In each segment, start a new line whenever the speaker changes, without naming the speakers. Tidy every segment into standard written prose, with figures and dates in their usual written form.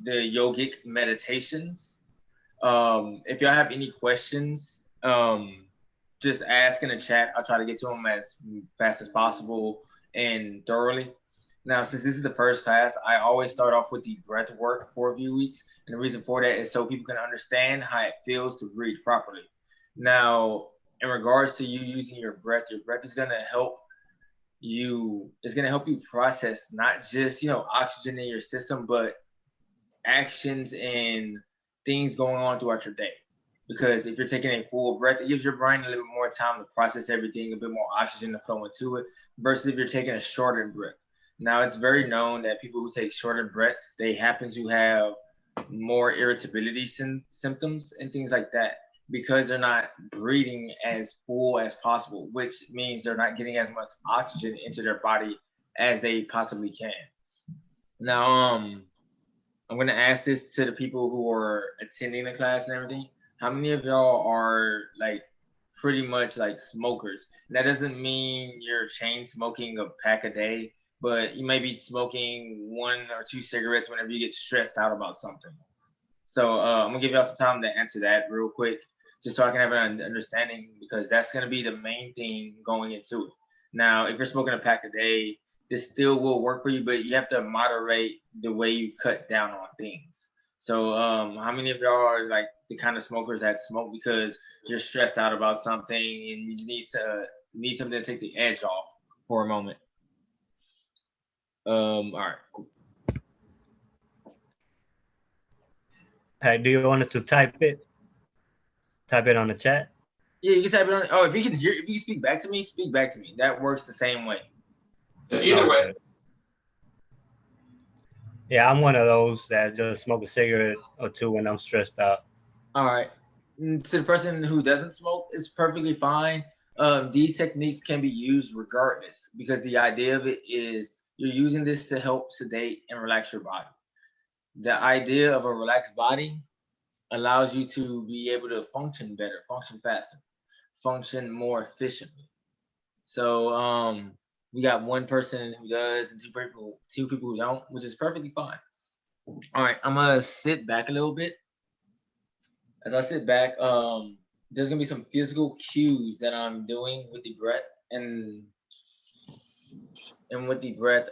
the yogic meditations. If y'all have any questions, just ask in the chat. I'll try to get to them as fast as possible and thoroughly. Now, since this is the first class, I always start off with the breath work for a few weeks. And the reason for that is so people can understand how it feels to breathe properly. Now, in regards to you using your breath is going to help you process not just, oxygen in your system, but actions and things going on throughout your day. Because if you're taking a full breath, it gives your brain a little bit more time to process everything, a bit more oxygen to flow into it, versus if you're taking a shortened breath. Now, it's very known that people who take shorter breaths, they happen to have more irritability symptoms and things like that because they're not breathing as full as possible, which means they're not getting as much oxygen into their body as they possibly can. Now, I'm going to ask this to the people who are attending the class and everything. How many of y'all are like pretty much like smokers? And that doesn't mean you're chain smoking a pack a day, but you may be smoking 1 or 2 cigarettes whenever you get stressed out about something. So I'm gonna give y'all some time to answer that real quick, just so I can have an understanding, because that's gonna be the main thing going into it. Now, if you're smoking a pack a day, this still will work for you, but you have to moderate the way you cut down on things. So how many of y'all are like the kind of smokers that smoke because you're stressed out about something and you need something to take the edge off for a moment? All right, cool.
Hey, do you want us to type it? Type it on the chat?
Yeah, you can type it on. Oh, if you can speak back to me, speak back to me. That works the same way.
Either way.
Yeah, I'm one of those that just smoke a cigarette or 2 when I'm stressed out.
All right. To the person who doesn't smoke, it's perfectly fine. These techniques can be used regardless, because the idea of it is you're using this to help sedate and relax your body. The idea of a relaxed body allows you to be able to function better, function faster, function more efficiently. So we got one person who does and two people who don't, which is perfectly fine. All right, I'm gonna sit back a little bit. As I sit back, there's gonna be some physical cues that I'm doing with the breath, and with the breath,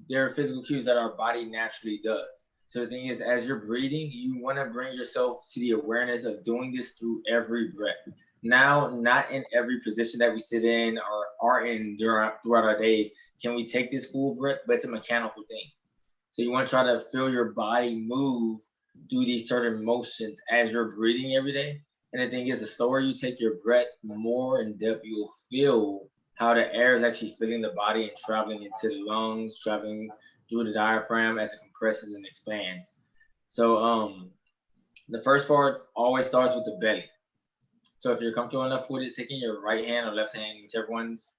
there are physical cues that our body naturally does. So the thing is, as you're breathing, you want to bring yourself to the awareness of doing this through every breath. Now, not in every position that we sit in or are in throughout our days can we take this full breath, but it's a mechanical thing. So you want to try to feel your body move through these certain motions as you're breathing every day. And the thing is, the slower you take your breath, more in depth you'll feel how the air is actually filling the body and traveling into the lungs, traveling through the diaphragm as it compresses and expands. So the first part always starts with the belly. So if you're comfortable enough with it, taking your right hand or left hand, whichever one's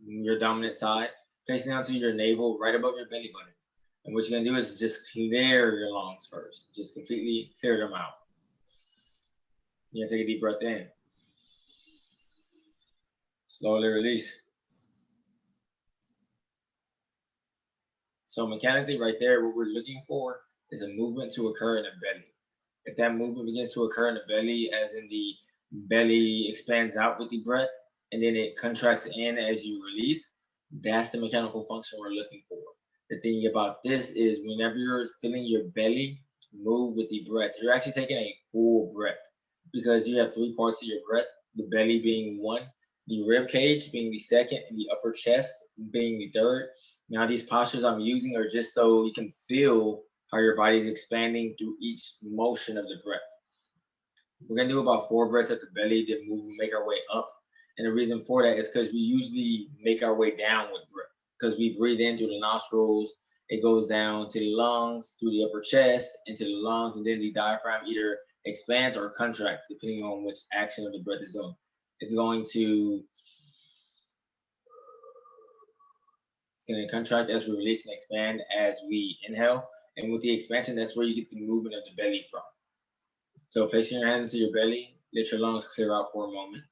your dominant side, placing it onto your navel right above your belly button. And what you're gonna do is just clear your lungs first. Just completely clear them out. You're gonna take a deep breath in. Slowly release. So mechanically right there, what we're looking for is a movement to occur in the belly. If that movement begins to occur in the belly, as in the belly expands out with the breath, and then it contracts in as you release, that's the mechanical function we're looking for. The thing about this is whenever you're feeling your belly move with the breath, you're actually taking a full breath, because you have 3 parts of your breath, the belly being 1, the rib cage being the 2nd, and the upper chest being the 3rd. Now, these postures I'm using are just so you can feel how your body is expanding through each motion of the breath. We're gonna do about 4 breaths at the belly, then make our way up. And the reason for that is because we usually make our way down with breath, because we breathe in through the nostrils, it goes down to the lungs, through the upper chest, into the lungs, and then the diaphragm either expands or contracts, depending on which action of the breath is doing. It's going to contract as we release and expand as we inhale. And with the expansion, that's where you get the movement of the belly from. So placing your hand into your belly, let your lungs clear out for a moment.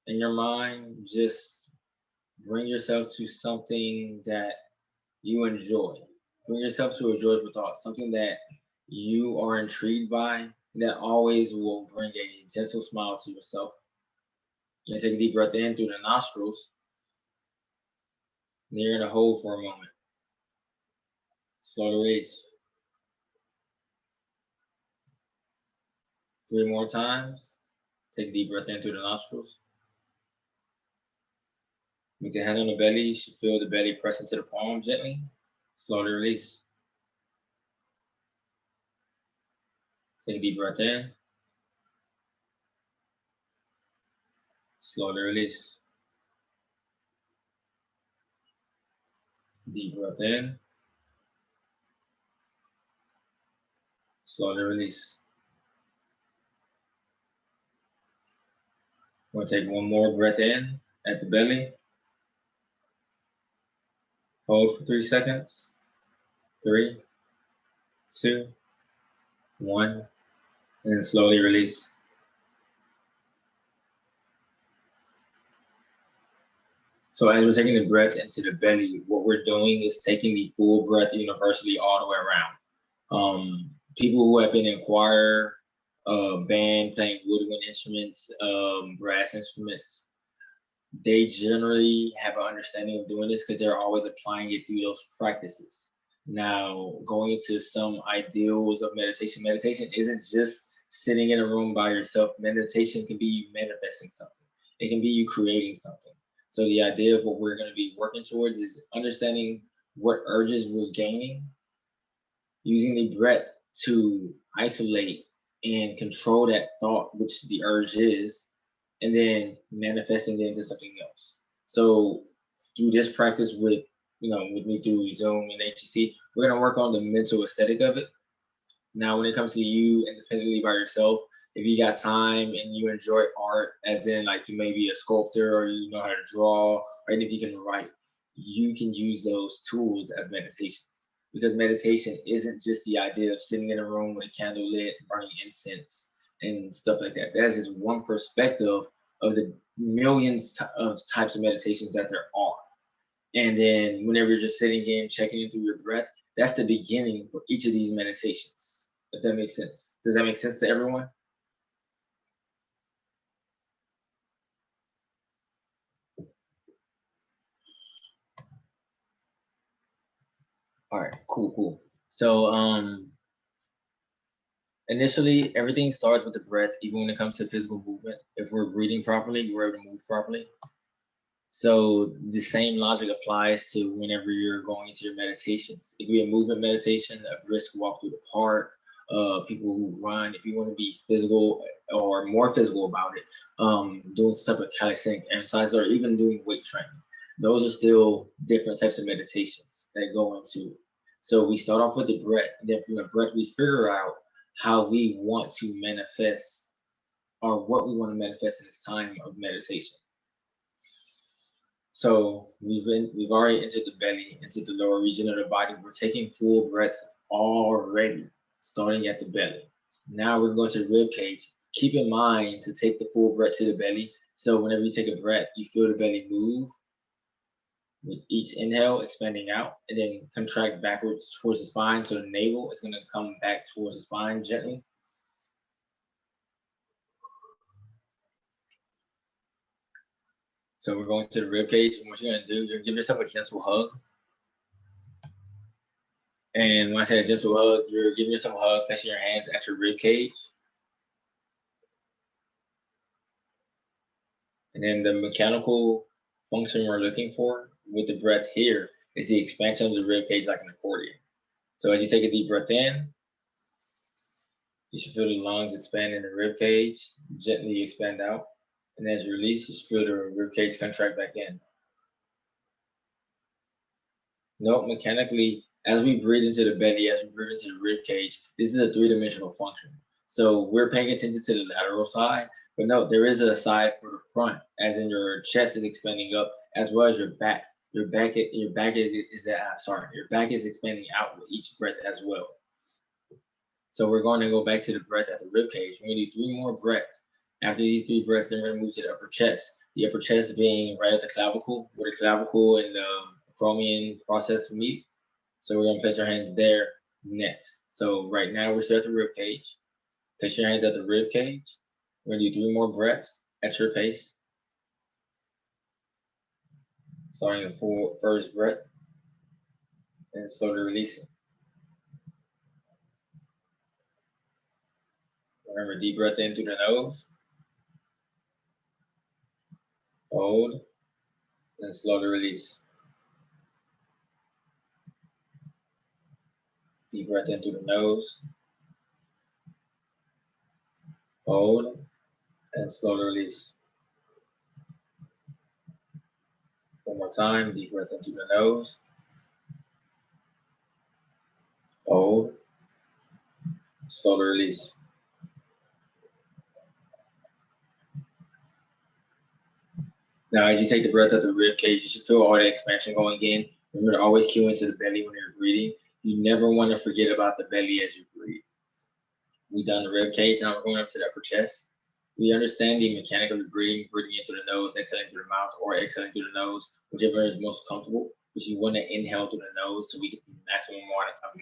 In your mind, just bring yourself to something that you enjoy. Bring yourself to a joyful thought, something that you are intrigued by, that always will bring a gentle smile to yourself. You're gonna take a deep breath in through the nostrils. And you're gonna hold for a moment. Slow release. 3 more times. Take a deep breath in through the nostrils. With the hand on the belly, you should feel the belly press into the palm gently. Slowly release. Take a deep breath in. Slowly release. Deep breath in. Slowly release. We'll take one more breath in at the belly. Hold for 3 seconds. 3, 2, 1, and then slowly release. So as we're taking the breath into the belly, what we're doing is taking the full breath universally all the way around. People who have been in choir, band, playing woodwind instruments, brass instruments, they generally have an understanding of doing this because they're always applying it through those practices. Now, going into some ideals of meditation, meditation isn't just sitting in a room by yourself. Meditation can be you manifesting something. It can be you creating something. So the idea of what we're going to be working towards is understanding what urges we're gaining, using the breath to isolate and control that thought, which the urge is, and then manifesting it into something else. So through this practice with me through Zoom and HCC, we're going to work on the mental aesthetic of it. Now, when it comes to you independently by yourself, if you got time and you enjoy art, as in like you may be a sculptor or you know how to draw, or even if you can write, you can use those tools as meditations. Because meditation isn't just the idea of sitting in a room with a candle lit, burning incense and stuff like that. That's just one perspective of the millions of types of meditations that there are. And then whenever you're just sitting in, checking in through your breath, that's the beginning for each of these meditations, if that makes sense. Does that make sense to everyone? All right, cool. So initially, everything starts with the breath, even when it comes to physical movement. If we're breathing properly, we're able to move properly. So the same logic applies to whenever you're going into your meditations. It could be a movement meditation, a brisk walk through the park, people who run. If you want to be physical or more physical about it, doing some type of calisthenic exercise or even doing weight training. Those are still different types of meditations that go into it. So we start off with the breath, and then from the breath, we figure out how we want to manifest or what we want to manifest in this time of meditation. So we've already entered the belly, into the lower region of the body. We're taking full breaths already, starting at the belly. Now we're going to the rib cage. Keep in mind to take the full breath to the belly. So whenever you take a breath, you feel the belly move. With each inhale, expanding out, and then contract backwards towards the spine. So the navel is going to come back towards the spine gently. So we're going to the rib cage, and what you're going to do, you're going to give yourself a gentle hug. And when I say a gentle hug, you're giving yourself a hug, placing your hands at your rib cage. And then the mechanical function we're looking for with the breath here is the expansion of the rib cage like an accordion. So as you take a deep breath in, you should feel the lungs expand in the rib cage, gently expand out. And as you release, you should feel the rib cage contract back in. Note mechanically, as we breathe into the belly, as we breathe into the rib cage, this is a 3-dimensional function. So we're paying attention to the lateral side, but note there is a side for the front, as in your chest is expanding up, as well as your back. Your back is expanding out with each breath as well. So we're going to go back to the breath at the rib cage. We're going to do 3 more breaths. After these 3 breaths, then we're going to move to the upper chest. The upper chest being right at the clavicle, where the clavicle and the acromion process meet. So we're gonna place our hands there next. So right now we're still at the rib cage. Place your hands at the rib cage. We're gonna do 3 more breaths at your pace. Starting the first breath and slowly releasing. Remember, deep breath in through the nose. Hold, and slowly release. Deep breath in through the nose. Hold, and slowly release. One more time, deep breath in through the nose. Hold, slowly release. Now, as you take the breath out the rib cage, you should feel all the expansion going in. Remember to always cue into the belly when you're breathing. You never want to forget about the belly as you breathe. We've done the rib cage, now we're going up to the upper chest. We understand the mechanic of the breathing in through the nose, exhaling through the mouth, or exhaling through the nose, whichever is most comfortable. But you want to inhale through the nose so we get the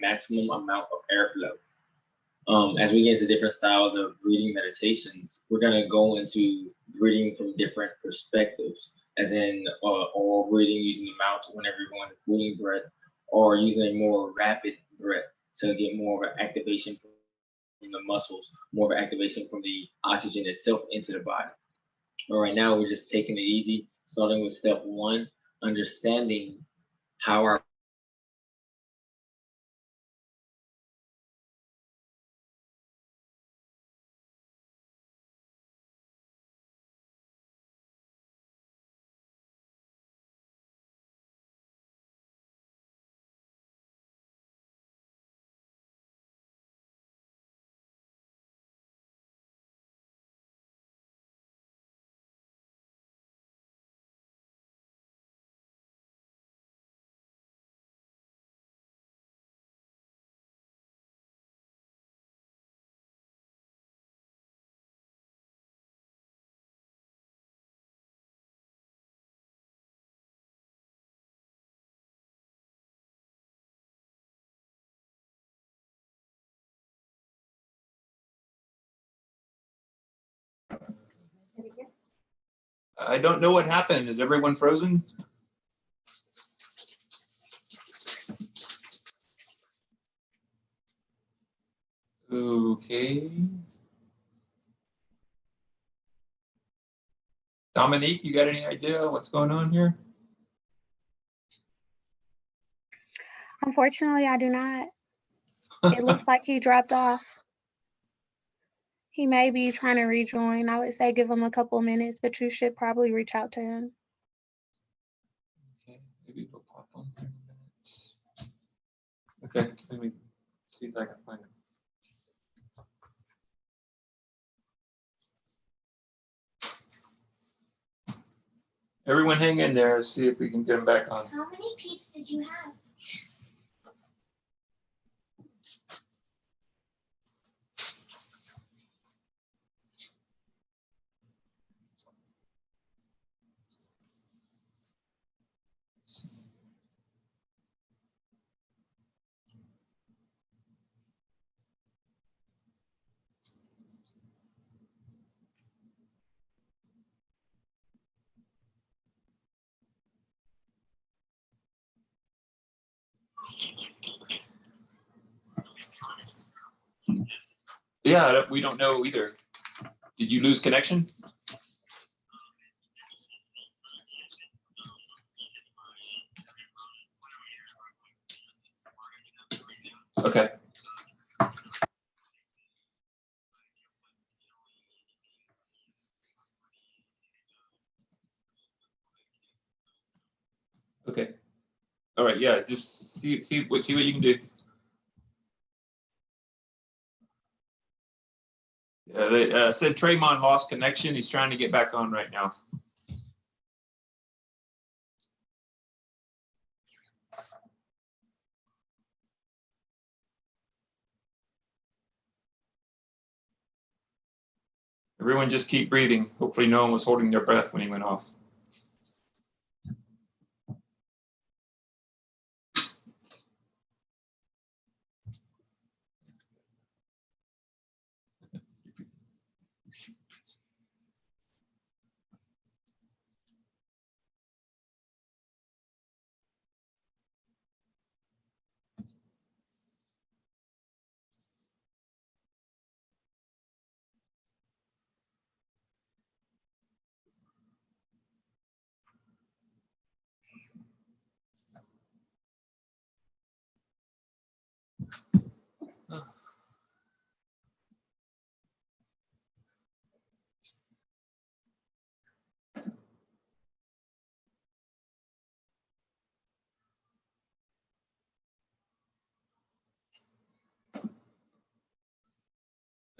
maximum amount of airflow. As we get into different styles of breathing meditations, we're going to go into breathing from different perspectives, as in oral breathing using the mouth whenever you're going to cooling breath, or using a more rapid breath to get more of an activation from the muscles, more of an activation from the oxygen itself into the body. But right now, we're just taking it easy, starting with step 1, understanding how our
I don't know what happened. Is everyone frozen? Okay. Dominique, you got any idea what's going on here?
Unfortunately, I do not. It looks like he dropped off. He may be trying to rejoin. I would say give him a couple of minutes, but you should probably reach out to him.
Okay, maybe we'll pop on 30 minutes. Okay, let me see if I can find him. Everyone hang in there, see if we can get him back on.
How many peeps did you have?
Yeah, we don't know either. Did you lose connection? Okay. Okay. All right. Yeah. Just see what you can do. They said Traymon lost connection. He's trying to get back on right now. Everyone just keep breathing. Hopefully no one was holding their breath when he went off.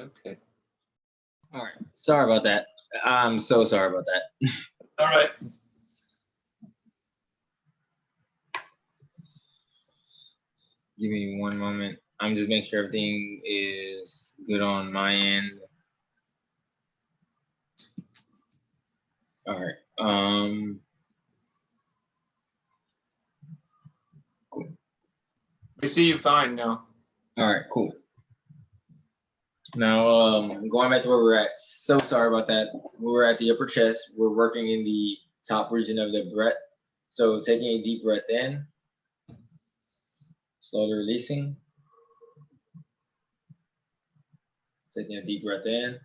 Okay.
All right. Sorry about that. I'm so sorry about that.
All right.
Give me one moment. I'm just making sure everything is good on my end. All right. Cool.
We see you fine now.
All right, cool. Now, going back to where we're at. So sorry about that. We're at the upper chest. We're working in the top region of the breath. So taking a deep breath in, slowly releasing. Taking a deep breath in,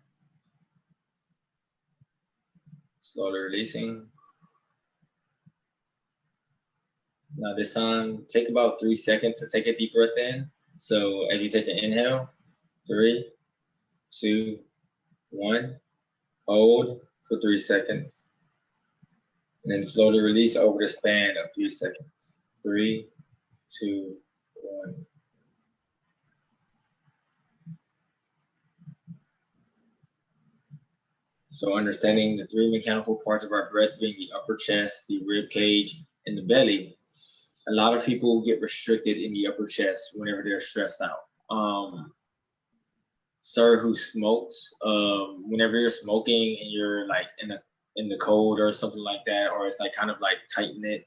slowly releasing. Now this time, take about 3 seconds to take a deep breath in. So as you take an inhale, 3, 2, 1, hold for 3 seconds. And then slowly release over the span of 3 seconds. 3, 2, 1. So understanding the 3 mechanical parts of our breath being the upper chest, the rib cage, and the belly. A lot of people get restricted in the upper chest whenever they're stressed out. Sir who smokes, whenever you're smoking and you're like in the cold or something like that, or it's like kind of like tight knit,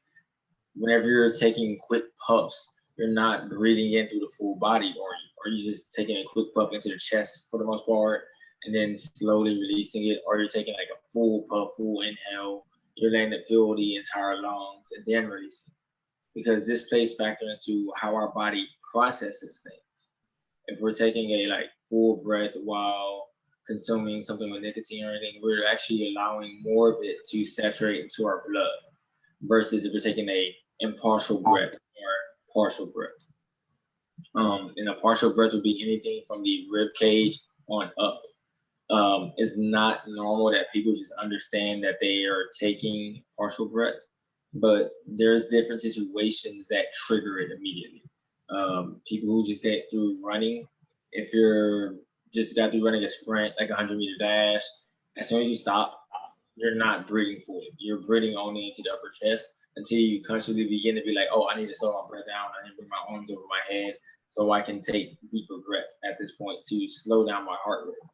whenever you're taking quick puffs, you're not breathing in through the full body, or you're just taking a quick puff into the chest for the most part, and then slowly releasing it, or you're taking like a full puff, full inhale, you're letting it fill the entire lungs and then releasing. Because this plays factor into how our body processes things. If we're taking a like full breath while consuming something with nicotine or anything, we're actually allowing more of it to saturate into our blood versus if you're taking a impartial breath or partial breath. And a partial breath would be anything from the rib cage on up. It's not normal that people just understand that they are taking partial breath, but there's different situations that trigger it immediately. People who just get through running, if you're just got through running a sprint, like a 100-meter dash, as soon as you stop, you're not breathing fully. You're breathing only into the upper chest until you consciously begin to be like, oh, I need to slow my breath down. I need to bring my arms over my head so I can take deeper breaths at this point to slow down my heart rate.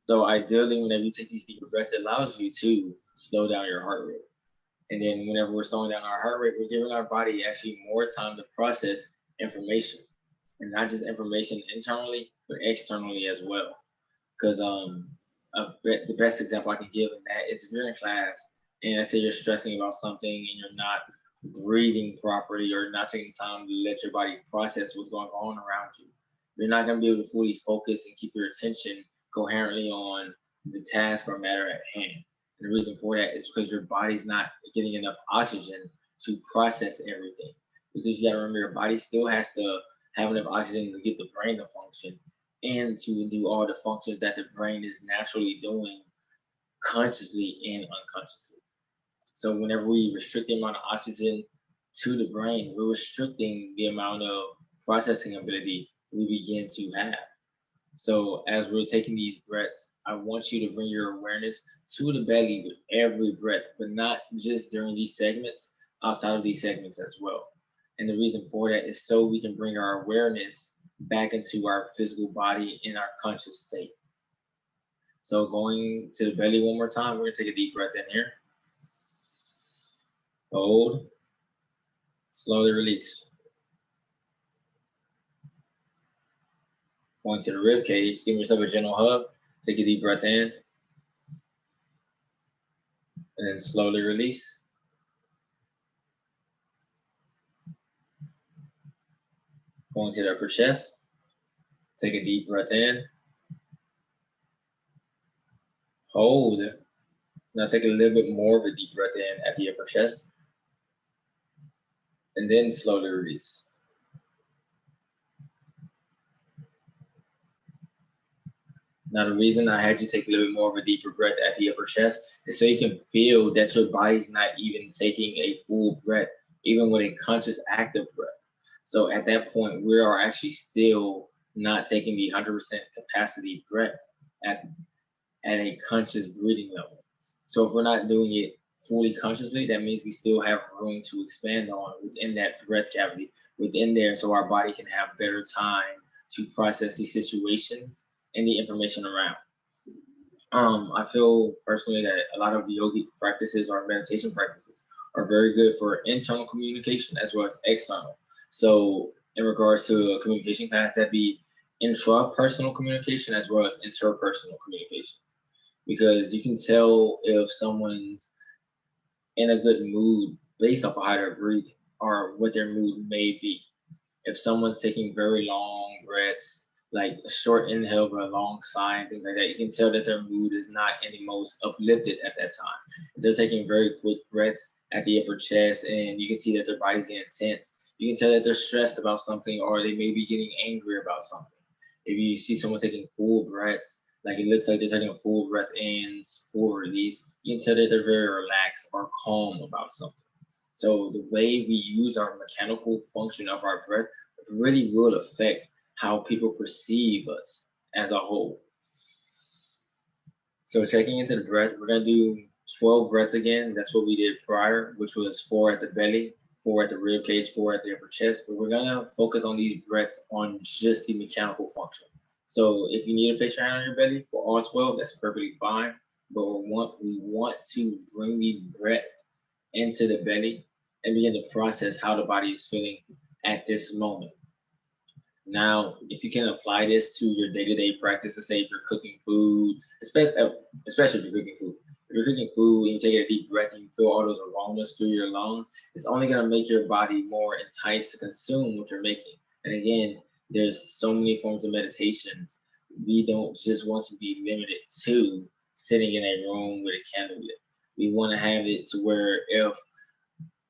So ideally, whenever you take these deeper breaths, it allows you to slow down your heart rate. And then whenever we're slowing down our heart rate, we're giving our body actually more time to process information. And not just information internally, but externally as well. Because the best example I can give in that is if you're in class and let's say you're stressing about something and you're not breathing properly or not taking time to let your body process what's going on around you, you're not going to be able to fully focus and keep your attention coherently on the task or matter at hand. And the reason for that is because your body's not getting enough oxygen to process everything. Because you got to remember, your body still has to have enough oxygen to get the brain to function and to do all the functions that the brain is naturally doing consciously and unconsciously. So whenever we restrict the amount of oxygen to the brain, we're restricting the amount of processing ability we begin to have. So as we're taking these breaths, I want you to bring your awareness to the belly with every breath, but not just during these segments, outside of these segments as well. And the reason for that is so we can bring our awareness back into our physical body in our conscious state. So going to the belly one more time, we're gonna take a deep breath in here. Hold, slowly release. Going to the rib cage, give yourself a gentle hug, take a deep breath in, and then slowly release. Going to the upper chest, take a deep breath in, hold. Now take a little bit more of a deep breath in at the upper chest, and then slowly release. Now, the reason I had you take a little bit more of a deeper breath at the upper chest is so you can feel that your body's not even taking a full breath, even with a conscious active breath. So at that point, we are actually still not taking the 100% capacity breath at a conscious breathing level. So if we're not doing it fully consciously, that means we still have room to expand on within that breath cavity, within there, so our body can have better time to process these situations and the information around. I feel personally that a lot of yogic practices or meditation practices are very good for internal communication as well as external. So in regards to a communication class, that'd be intrapersonal communication as well as interpersonal communication. Because you can tell if someone's in a good mood based off of how they're breathing or what their mood may be. If someone's taking very long breaths, like a short inhale but a long sigh and things like that, you can tell that their mood is not any most uplifted at that time. If they're taking very quick breaths at the upper chest and you can see that their body's getting tense, you can tell that they're stressed about something or they may be getting angry about something. If you see someone taking full breaths, like it looks like they're taking a full breath in, full release, you can tell that they're very relaxed or calm about something. So the way we use our mechanical function of our breath really will affect how people perceive us as a whole. So checking into the breath, we're gonna do 12 breaths again. That's what we did prior, which was 4 at the belly, 4 at the rib cage, 4 at the upper chest. But we're gonna focus on these breaths on just the mechanical function. So if you need to place your hand on your belly for all 12, that's perfectly fine. But we want to bring the breath into the belly and begin to process how the body is feeling at this moment. Now, if you can apply this to your day-to-day practice, let's say if you're cooking food, especially if you're cooking food. If you're cooking food and you take a deep breath and you feel all those aromas through your lungs, it's only gonna make your body more enticed to consume what you're making. And again, there's so many forms of meditations. We don't just want to be limited to sitting in a room with a candle lit. We want to have it to where if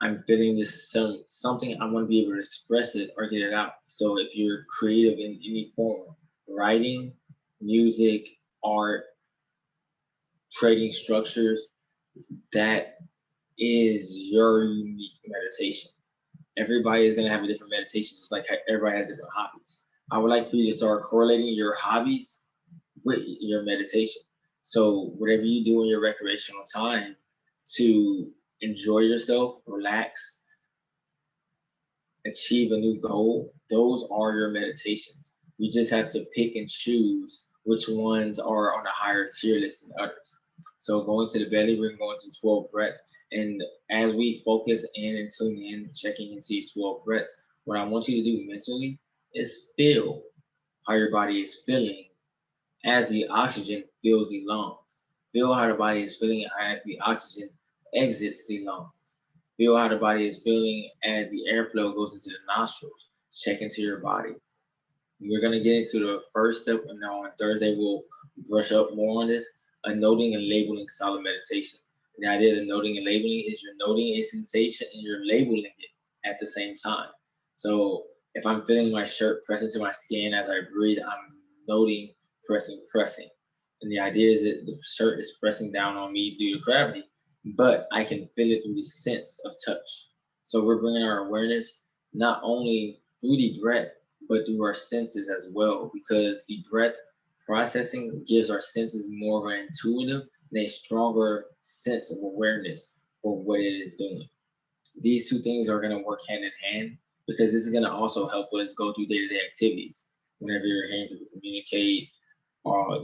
I'm feeling this something, I want to be able to express it or get it out. So if you're creative in any form, writing, music, art, creating structures, that is your unique meditation. Everybody is going to have a different meditation, just like everybody has different hobbies. I would like for you to start correlating your hobbies with your meditation. So whatever you do in your recreational time to enjoy yourself, relax, achieve a new goal, those are your meditations. You just have to pick and choose which ones are on a higher tier list than others. So going to the belly, we're going to 12 breaths. And as we focus in and tune in, checking into these 12 breaths, what I want you to do mentally is feel how your body is feeling as the oxygen fills the lungs. Feel how the body is feeling as the oxygen exits the lungs. Feel how the body is feeling as the airflow goes into the nostrils. Check into your body. We're going to get into the first step, and now on Thursday we'll brush up more on this, a noting and labeling solid meditation. The idea of noting and labeling is you're noting a sensation and you're labeling it at the same time. So if I'm feeling my shirt press into my skin as I breathe, I'm noting, pressing. And the idea is that the shirt is pressing down on me due to gravity, but I can feel it through the sense of touch. So we're bringing our awareness not only through the breath, but through our senses as well, because the breath processing gives our senses more of an intuitive and a stronger sense of awareness for what it is doing. These two things are going to work hand in hand because this is going to also help us go through day-to-day activities. Whenever you're hearing people communicate,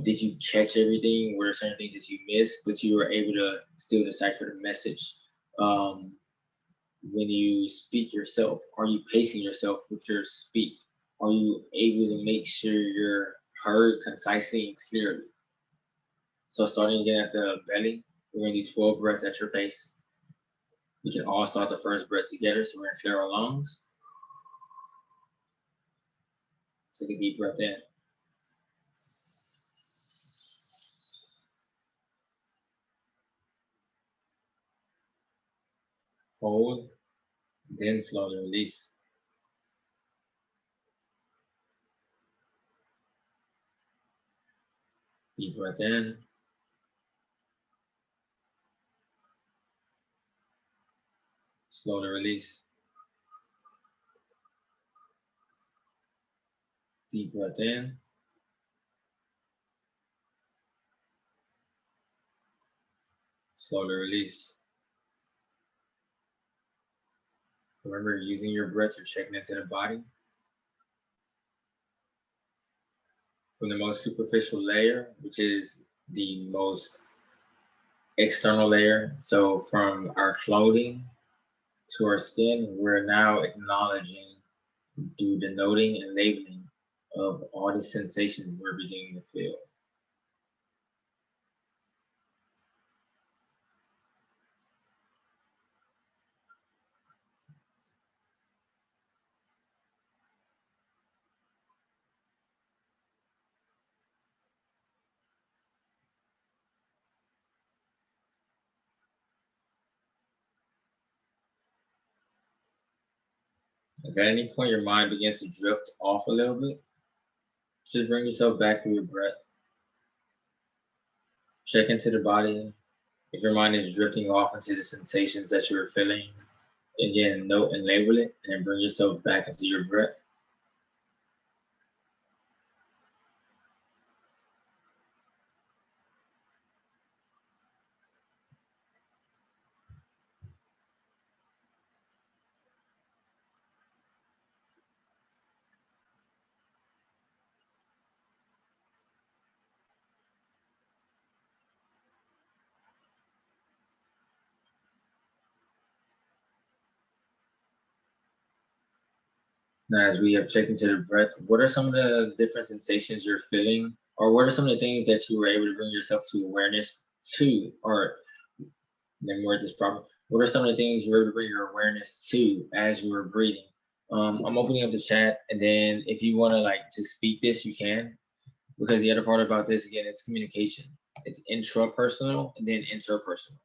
did you catch everything? Were there certain things that you missed, but you were able to still decipher the message? When you speak yourself, are you pacing yourself with your speak? Are you able to make sure you're heard concisely and clearly? So starting again at the belly, we're going to do 12 breaths at your pace. We can all start the first breath together, so we're going to clear our lungs. Take a deep breath in. Hold, then slowly release. Deep breath in. Slowly release. Deep breath in. Slowly release. Remember, using your breath, you're checking into the body. From the most superficial layer, which is the most external layer. So from our clothing to our skin, we're now acknowledging, through denoting and labeling of all the sensations we're beginning to feel. If at any point your mind begins to drift off a little bit, just bring yourself back through your breath. Check into the body. If your mind is drifting off into the sensations that you're feeling, again, note and label it, and then bring yourself back into your breath. Now, as we have checked into the breath, what are some of the different sensations you're feeling? Or what are some of the things that you were able to bring yourself to awareness to? Or then word this proper. What are some of the things you were able to bring your awareness to as you were breathing? I'm opening up the chat, and then if you want to like to speak this, you can. Because the other part about this, again, it's communication. It's intrapersonal and then interpersonal.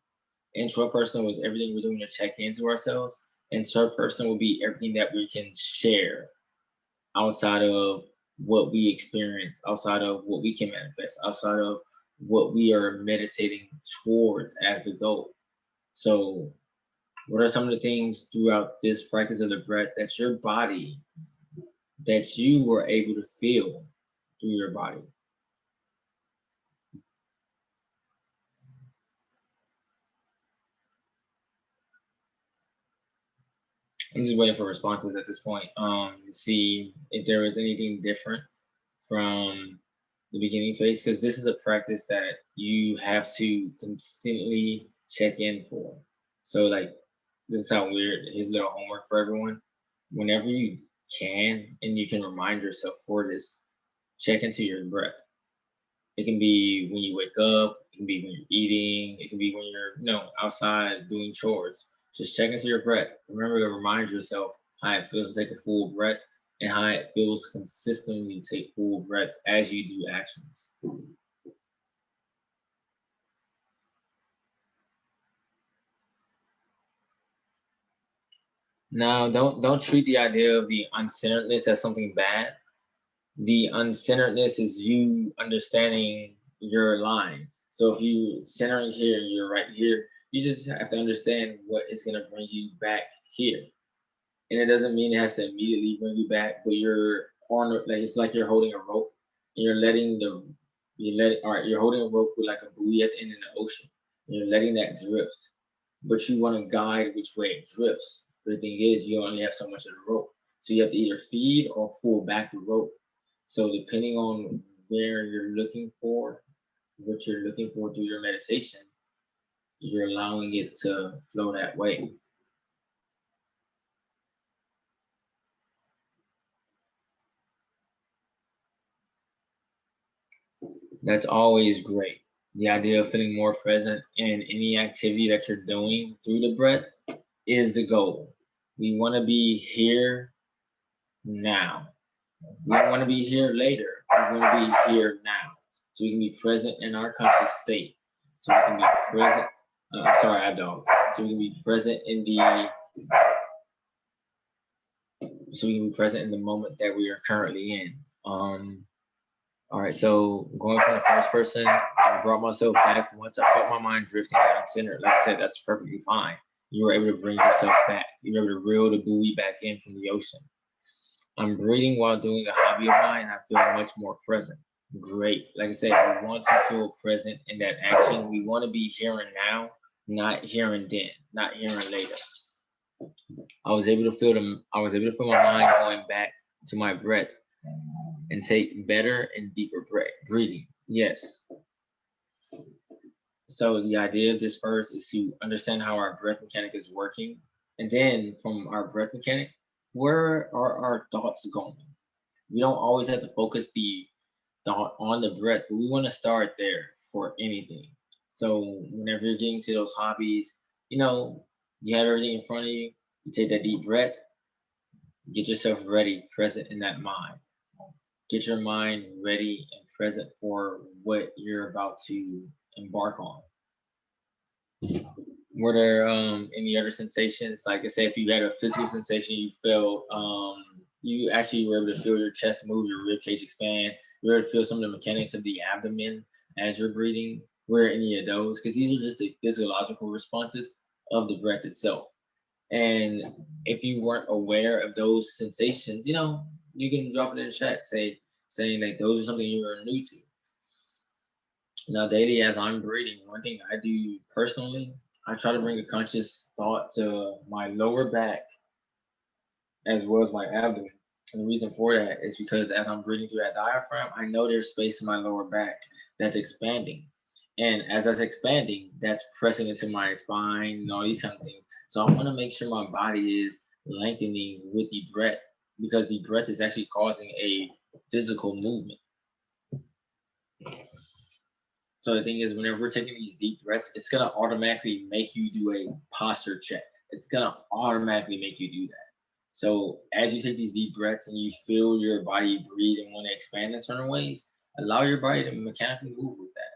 Intrapersonal is everything we're doing to check into ourselves. Interpersonal will be everything that we can share outside of what we experience, outside of what we can manifest, outside of what we are meditating towards as the goal. So, what are some of the things throughout this practice of the breath that your body, that you were able to feel through your body? I'm just waiting for responses at this point to see if there was anything different from the beginning phase, because this is a practice that you have to constantly check in for. So like, this is how weird, his little homework for everyone. Whenever you can, and you can remind yourself for this, check into your breath. It can be when you wake up, it can be when you're eating, it can be when you're outside doing chores. Just check into your breath. Remember to remind yourself how it feels to take a full breath and how it feels consistently to take full breaths as you do actions. Now, don't treat the idea of the uncenteredness as something bad. The uncenteredness is you understanding your lines. So if you centering here and you're right here, you just have to understand what is going to bring you back here. And it doesn't mean it has to immediately bring you back, but you're on, like, it's like you're holding a rope and you're holding a rope with like a buoy at the end of the ocean. And you're letting that drift, but you want to guide which way it drifts. But the thing is, you only have so much of the rope. So you have to either feed or pull back the rope. So depending on where you're looking for, what you're looking for through your meditation, you're allowing it to flow that way. That's always great. The idea of feeling more present in any activity that you're doing through the breath is the goal. We want to be here now. We don't want to be here later. We want to be here now. So we can be present in our conscious state. So we can be present. Sorry, I have dogs. So we can be present in the moment that we are currently in. All right, so going from the first person, I brought myself back. Once I felt my mind drifting down center, like I said, that's perfectly fine. You were able to bring yourself back. You were able to reel the buoy back in from the ocean. I'm breathing while doing a hobby of mine. I feel much more present. Great. Like I said, we want to feel present in that action. We want to be here and now, not here and then, not here and later. I was able to feel my mind going back to my breath and take better and deeper breathing. Yes. So the idea of this first is to understand how our breath mechanic is working. And then from our breath mechanic, where are our thoughts going? We don't always have to focus the thought on the breath, but we want to start there for anything. So whenever you're getting to those hobbies, you have everything in front of you, you take that deep breath, get yourself ready, present in that mind. Get your mind ready and present for what you're about to embark on. Were there any other sensations? Like I said, if you had a physical sensation, you felt you actually were able to feel your chest move, your rib cage expand, you were able to feel some of the mechanics of the abdomen as you're breathing. Were any of those? Because these are just the physiological responses of the breath itself. And if you weren't aware of those sensations, you can drop it in the chat, saying that those are something you are new to. Now, daily as I'm breathing, one thing I do personally, I try to bring a conscious thought to my lower back as well as my abdomen. And the reason for that is because as I'm breathing through that diaphragm, I know there's space in my lower back that's expanding. And as that's expanding, that's pressing into my spine and all these kind of things. So I want to make sure my body is lengthening with the breath, because the breath is actually causing a physical movement. So the thing is, whenever we're taking these deep breaths, it's going to automatically make you do a posture check. It's going to automatically make you do that. So as you take these deep breaths and you feel your body breathe and want to expand in certain ways, allow your body to mechanically move with that.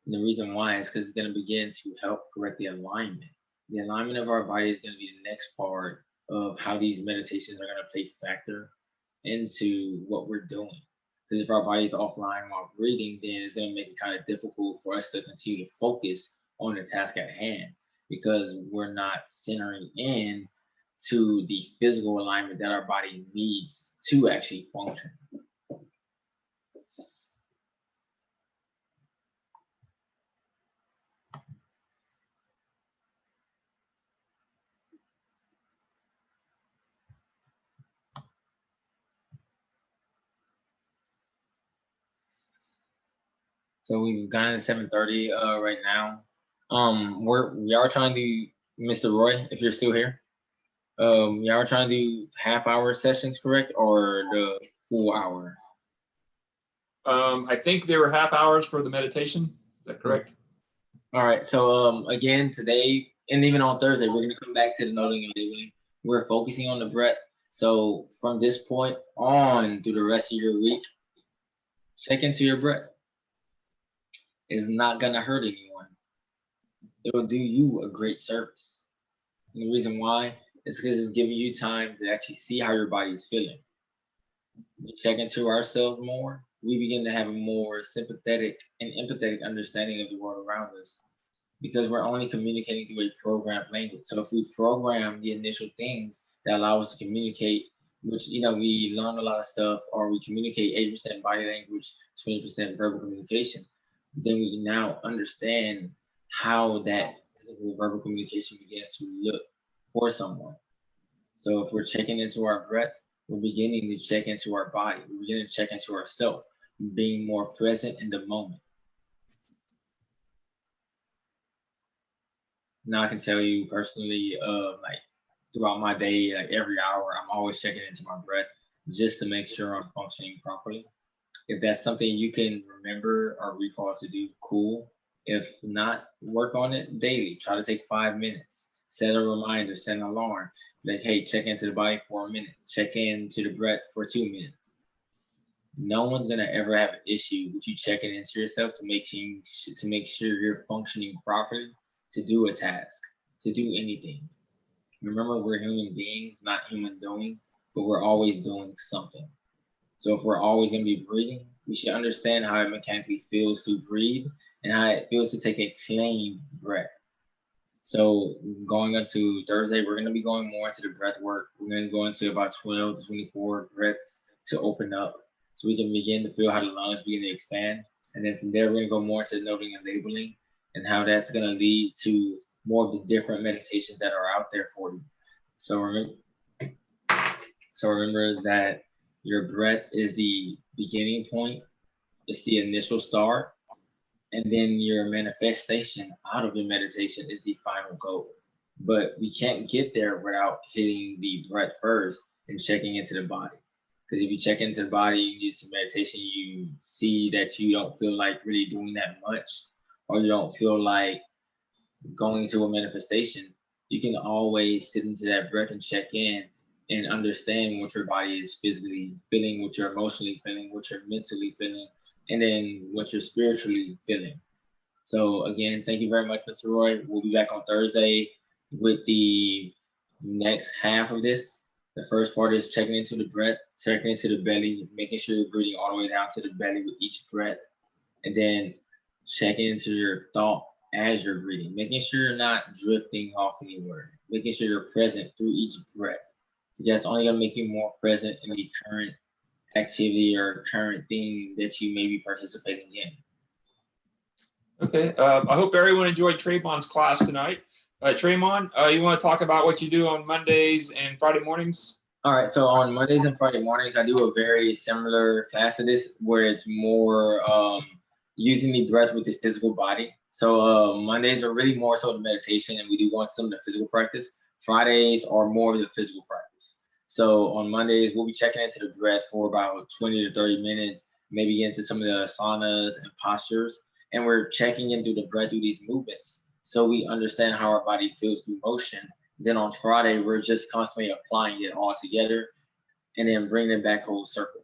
And the reason why is because it's going to begin to help correct the alignment. The alignment of our body is going to be the next part of how these meditations are going to play factor into what we're doing. Because if our body is offline while breathing, then it's going to make it kind of difficult for us to continue to focus on the task at hand, because we're not centering in to the physical alignment that our body needs to actually function. So we've gotten to 7:30 right now. We are trying to, Mr. Roy, if you're still here, we are trying to do half-hour sessions, correct, or the full hour?
I think they were half hours for the meditation. Is that correct?
All right. So again, today and even on Thursday, we're gonna come back to the noting and labeling. We're focusing on the breath. So from this point on through the rest of your week, check into your breath. It's not gonna hurt anyone. It'll do you a great service. And the reason why is because it's giving you time to actually see how your body is feeling. We check into ourselves more, we begin to have a more sympathetic and empathetic understanding of the world around us, because we're only communicating through a programmed language. So if we program the initial things that allow us to communicate, which, we learn a lot of stuff, or we communicate 80% body language, 20% verbal communication, then we now understand how that verbal communication begins to look for someone. So if we're checking into our breath, we're beginning to check into our body. We're beginning to check into ourselves, being more present in the moment. Now I can tell you personally, like throughout my day, like every hour, I'm always checking into my breath just to make sure I'm functioning properly. If that's something you can remember or recall to do, cool. If not, work on it daily. Try to take 5 minutes. Set a reminder, set an alarm. Like, hey, check into the body for a minute. Check into the breath for 2 minutes. No one's gonna ever have an issue with you checking into yourself to make sure you're functioning properly, to do a task, to do anything. Remember, we're human beings, not human doing, but we're always doing something. So if we're always going to be breathing, we should understand how it mechanically feels to breathe and how it feels to take a clean breath. So going into Thursday, we're going to be going more into the breath work. We're going to go into about 12 to 24 breaths to open up so we can begin to feel how the lungs begin to expand. And then from there, we're going to go more into noting and labeling and how that's going to lead to more of the different meditations that are out there for you. So remember that your breath is the beginning point. It's the initial start. And then your manifestation out of your meditation is the final goal. But we can't get there without hitting the breath first and checking into the body. Because if you check into the body, you get some meditation, you see that you don't feel like really doing that much, or you don't feel like going to a manifestation, you can always sit into that breath and check in and understand what your body is physically feeling, what you're emotionally feeling, what you're mentally feeling, and then what you're spiritually feeling. So again, thank you very much, Mr. Roy. We'll be back on Thursday with the next half of this. The first part is checking into the breath, checking into the belly, making sure you're breathing all the way down to the belly with each breath, and then checking into your thought as you're breathing, making sure you're not drifting off anywhere, making sure you're present through each breath. That's only going to make you more present in the current activity or current thing that you may be participating in.
Okay, I hope everyone enjoyed Trayvon's class tonight. Trayvon, you want to talk about what you do on Mondays and Friday mornings?
All right, so on Mondays and Friday mornings, I do a very similar class to this where it's more using the breath with the physical body. So Mondays are really more so the meditation, and we do want some of the physical practice. Fridays are more of the physical practice. So on Mondays, we'll be checking into the breath for about 20 to 30 minutes, maybe get into some of the asanas and postures. And we're checking into the breath through these movements so we understand how our body feels through motion. Then on Friday, we're just constantly applying it all together and then bringing it back whole circle.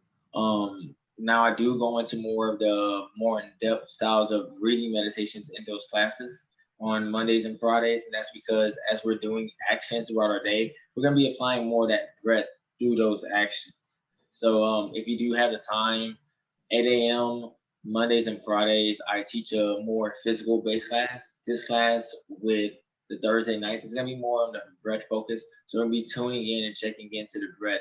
Now I do go into more of the more in-depth styles of breathing meditations in those classes on Mondays and Fridays. And that's because as we're doing actions throughout our day, we're going to be applying more of that breath through those actions. So if you do have the time, 8 a.m. Mondays and Fridays, I teach a more physical based class. This class with the Thursday nights is going to be more on the breath focus. So we'll be tuning in and checking into the breath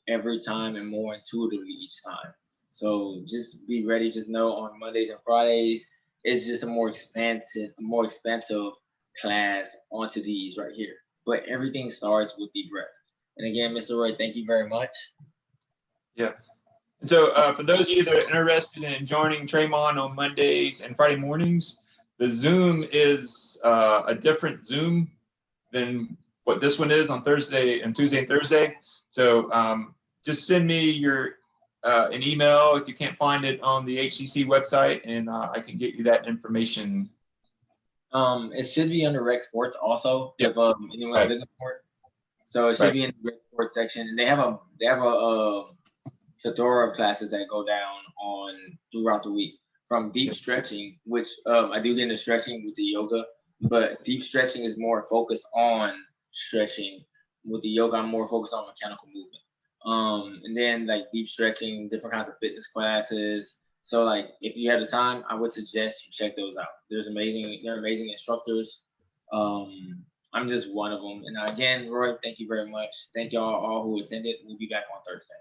every time and more intuitively each time. So just be ready. Just know on Mondays and Fridays, it's just a more expansive class onto these right here. But everything starts with the breath. And again, Mr. Roy, thank you very much.
Yeah. And so for those of you that are interested in joining Trayvon on Mondays and Friday mornings, the Zoom is a different Zoom than what this one is on Thursday and Tuesday and Thursday. So just send me your an email if you can't find it on the HCC website, and I can get you that information.
It should be under Rec Sports also.
Yep.
If anyone is looking for it. So it should be in the Rec Sports section, and they have a plethora of classes that go down on throughout the week, from deep stretching, which I do get into stretching with the yoga, but deep stretching is more focused on stretching. With the yoga, I'm more focused on mechanical movement. And then like deep stretching, different kinds of fitness classes. So like if you have the time, I would suggest you check those out. They're amazing instructors. I'm just one of them. And again, Roy, thank you very much. Thank y'all all who attended. We'll be back on Thursday.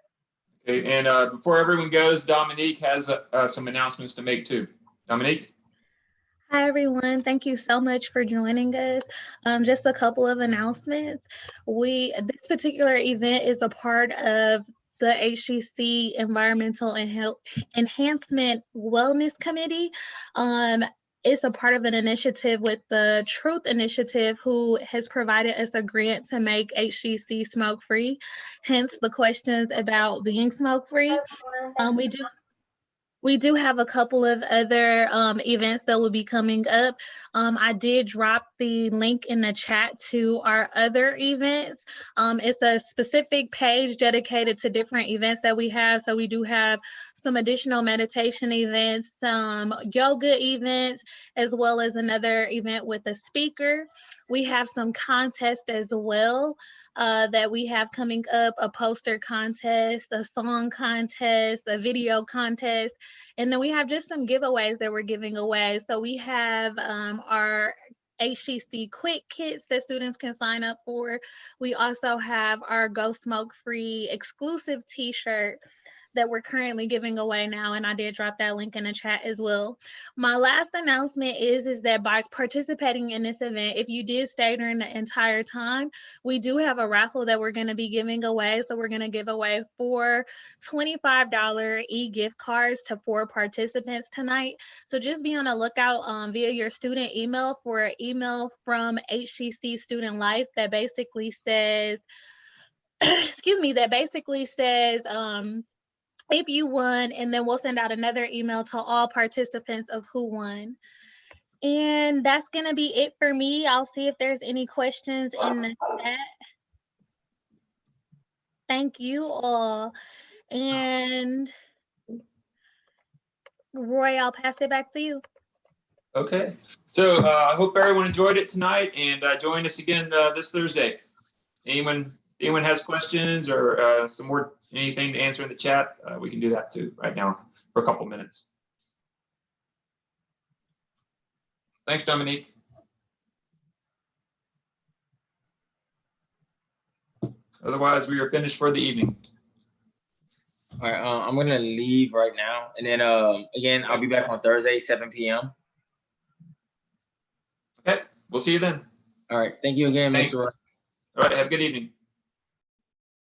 Okay, and before everyone goes, Dominique has some announcements to make too. Dominique?
Hi, everyone. Thank you so much for joining us. Just a couple of announcements. This particular event is a part of the HCC Environmental and Health Enhancement Wellness Committee. It's a part of an initiative with the Truth Initiative, who has provided us a grant to make HCC smoke-free, hence the questions about being smoke-free. We do have a couple of other events that will be coming up. I did drop the link in the chat to our other events. It's a specific page dedicated to different events that we have. So we do have some additional meditation events, some yoga events, as well as another event with a speaker. We have some contests as well. that we have coming up, a poster contest, a song contest, a video contest, and then we have just some giveaways that we're giving away. So we have our HCC quick kits that students can sign up for. We also have our Go Smoke Free exclusive t-shirt that we're currently giving away now, and I did drop that link in the chat as well. My last announcement is that by participating in this event, if you did stay during the entire time, we do have a raffle that we're going to be giving away. So we're going to give away 4 $25 e-gift cards to 4 participants tonight. So just be on the lookout via your student email for an email from HCC Student Life that basically says, excuse me, that basically says, if you won, and then we'll send out another email to all participants of who won. And that's going to be it for me. I'll see if there's any questions in the chat. Thank you all. And Roy, I'll pass it back to you.
Okay. So I hope everyone enjoyed it tonight, and join us again this Thursday. Anyone has questions or some more anything to answer in the chat, we can do that too right now for a couple minutes. Thanks, Dominique. Otherwise, we are finished for the evening.
All right, I'm gonna leave right now, and then again, I'll be back on Thursday, 7 p.m.
Okay, we'll see you then.
All right, thank you again,
Thanks.
Mr. Roy.
All right, have a good evening.